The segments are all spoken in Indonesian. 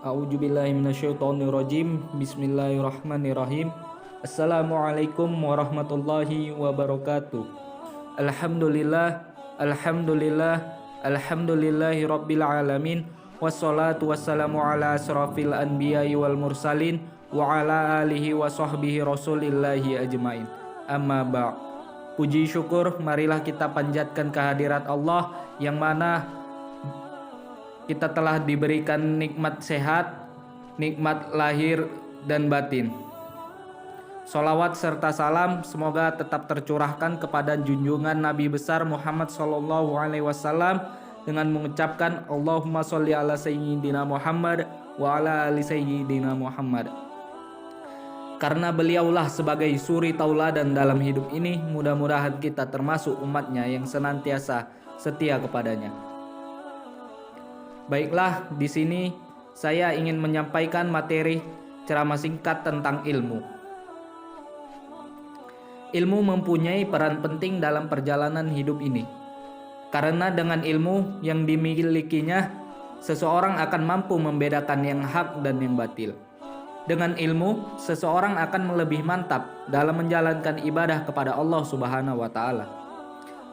A'udzubillahi minasyaitonirrajim. Bismillahirrahmanirrahim. Assalamualaikum warahmatullahi wabarakatuh. Alhamdulillah, alhamdulillah, alhamdulillahi rabbil alamin. Wassalatu wassalamu ala asrafil anbiya'i wal mursalin wa ala alihi wa sahbihi rasulillahi ajmain. Amma ba'. Puji syukur marilah kita panjatkan kehadirat Allah yang mana kita telah diberikan nikmat sehat, nikmat lahir dan batin. Sholawat serta salam semoga tetap tercurahkan kepada junjungan Nabi besar Muhammad SAW dengan mengucapkan Allahumma sholli ala sayyidina Muhammad wa ala ali sayyidina Muhammad. Karena beliaulah sebagai suri tauladan dalam hidup ini, mudah-mudahan kita termasuk umatnya yang senantiasa setia kepadanya. Baiklah, di sini saya ingin menyampaikan materi ceramah singkat tentang ilmu. Ilmu mempunyai peran penting dalam perjalanan hidup ini. Karena dengan ilmu yang dimilikinya, seseorang akan mampu membedakan yang hak dan yang batil. Dengan ilmu, seseorang akan lebih mantap dalam menjalankan ibadah kepada Allah Subhanahu wa taala.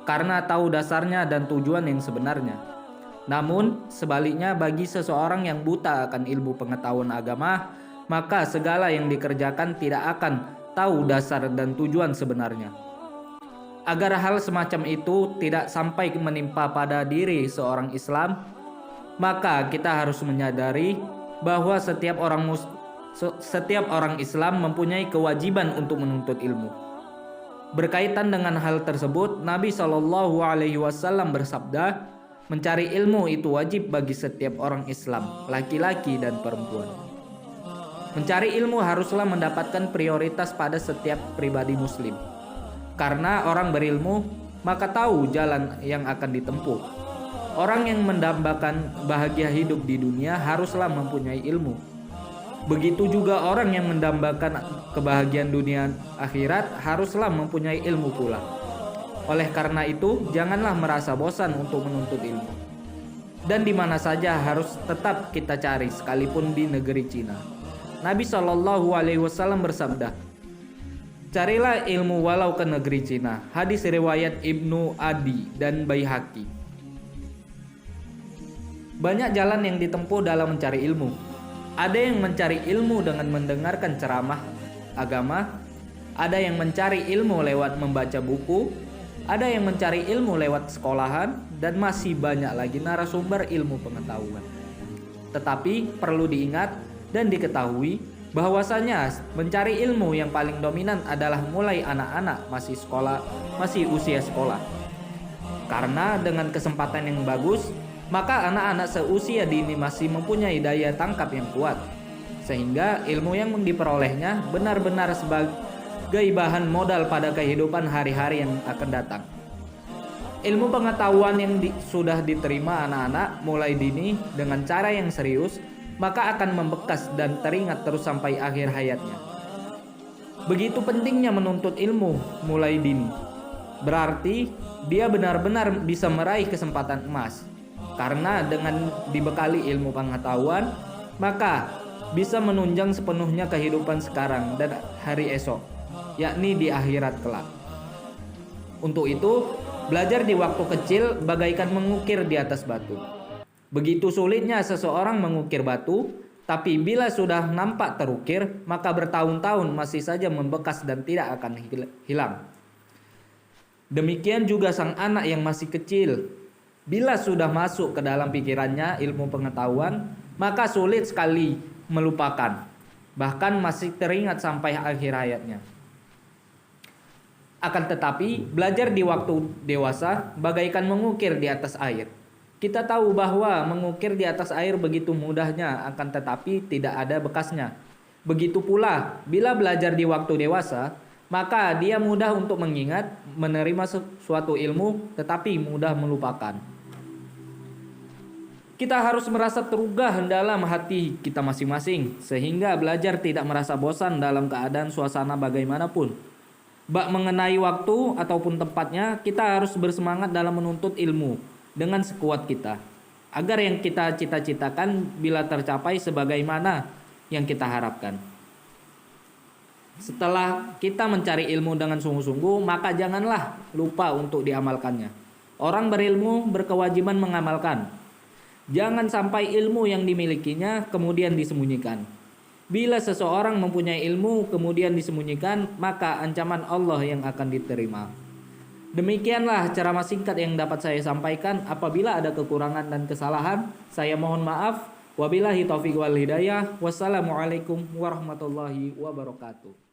Karena tahu dasarnya dan tujuan yang sebenarnya. Namun, sebaliknya bagi seseorang yang buta akan ilmu pengetahuan agama, maka segala yang dikerjakan tidak akan tahu dasar dan tujuan sebenarnya. Agar hal semacam itu tidak sampai menimpa pada diri seorang Islam, maka kita harus menyadari bahwa setiap orang Islam mempunyai kewajiban untuk menuntut ilmu. Berkaitan dengan hal tersebut, Nabi SAW bersabda, mencari ilmu itu wajib bagi setiap orang Islam, laki-laki dan perempuan. Mencari ilmu haruslah mendapatkan prioritas pada setiap pribadi muslim. Karena orang berilmu, maka tahu jalan yang akan ditempuh. Orang yang mendambakan bahagia hidup di dunia haruslah mempunyai ilmu. Begitu juga orang yang mendambakan kebahagiaan dunia akhirat haruslah mempunyai ilmu pula. Oleh karena itu, janganlah merasa bosan untuk menuntut ilmu. Dan di mana saja harus tetap kita cari, sekalipun di negeri Cina. Nabi SAW bersabda, carilah ilmu walau ke negeri Cina. Hadis riwayat Ibnu Adi dan Baihaqi. Banyak jalan yang ditempuh dalam mencari ilmu. Ada yang mencari ilmu dengan mendengarkan ceramah agama. Ada yang mencari ilmu lewat membaca buku. Ada yang mencari ilmu lewat sekolahan, dan masih banyak lagi narasumber ilmu pengetahuan. Tetapi perlu diingat dan diketahui bahwasanya mencari ilmu yang paling dominan adalah mulai anak-anak masih usia sekolah. Karena dengan kesempatan yang bagus, maka anak-anak seusia dini masih mempunyai daya tangkap yang kuat, sehingga ilmu yang diperolehnya benar-benar sebagai bahan modal pada kehidupan hari-hari yang akan datang. Ilmu pengetahuan yang sudah diterima anak-anak mulai dini dengan cara yang serius, maka akan membekas dan teringat terus sampai akhir hayatnya. Begitu pentingnya menuntut ilmu mulai dini. Berarti dia benar-benar bisa meraih kesempatan emas. Karena dengan dibekali ilmu pengetahuan, maka bisa menunjang sepenuhnya kehidupan sekarang dan hari esok, yakni di akhirat kelak. Untuk itu, belajar di waktu kecil bagaikan mengukir di atas batu. Begitu sulitnya seseorang mengukir batu, tapi bila sudah nampak terukir, maka bertahun-tahun masih saja membekas dan tidak akan hilang. Demikian juga sang anak yang masih kecil. Bila sudah masuk ke dalam pikirannya ilmu pengetahuan, maka sulit sekali melupakan, bahkan masih teringat sampai akhir hayatnya. Akan tetapi, belajar di waktu dewasa bagaikan mengukir di atas air. Kita tahu bahwa mengukir di atas air begitu mudahnya, akan tetapi tidak ada bekasnya. Begitu pula, bila belajar di waktu dewasa, maka dia mudah untuk mengingat, menerima suatu ilmu, tetapi mudah melupakan. Kita harus merasa terugah dalam hati kita masing-masing, sehingga belajar tidak merasa bosan dalam keadaan suasana bagaimanapun. Bak mengenai waktu ataupun tempatnya, kita harus bersemangat dalam menuntut ilmu dengan sekuat kita. agar yang kita cita-citakan bila tercapai sebagaimana yang kita harapkan. Setelah kita mencari ilmu dengan sungguh-sungguh, maka janganlah lupa untuk diamalkannya. Orang berilmu berkewajiban mengamalkan. Jangan sampai ilmu yang dimilikinya kemudian disembunyikan. Bila seseorang mempunyai ilmu kemudian disembunyikan, maka ancaman Allah yang akan diterima. Demikianlah ceramah singkat yang dapat saya sampaikan. Apabila ada kekurangan dan kesalahan, saya mohon maaf. Wabillahi taufiq wal hidayah. Wassalamualaikum warahmatullahi wabarakatuh.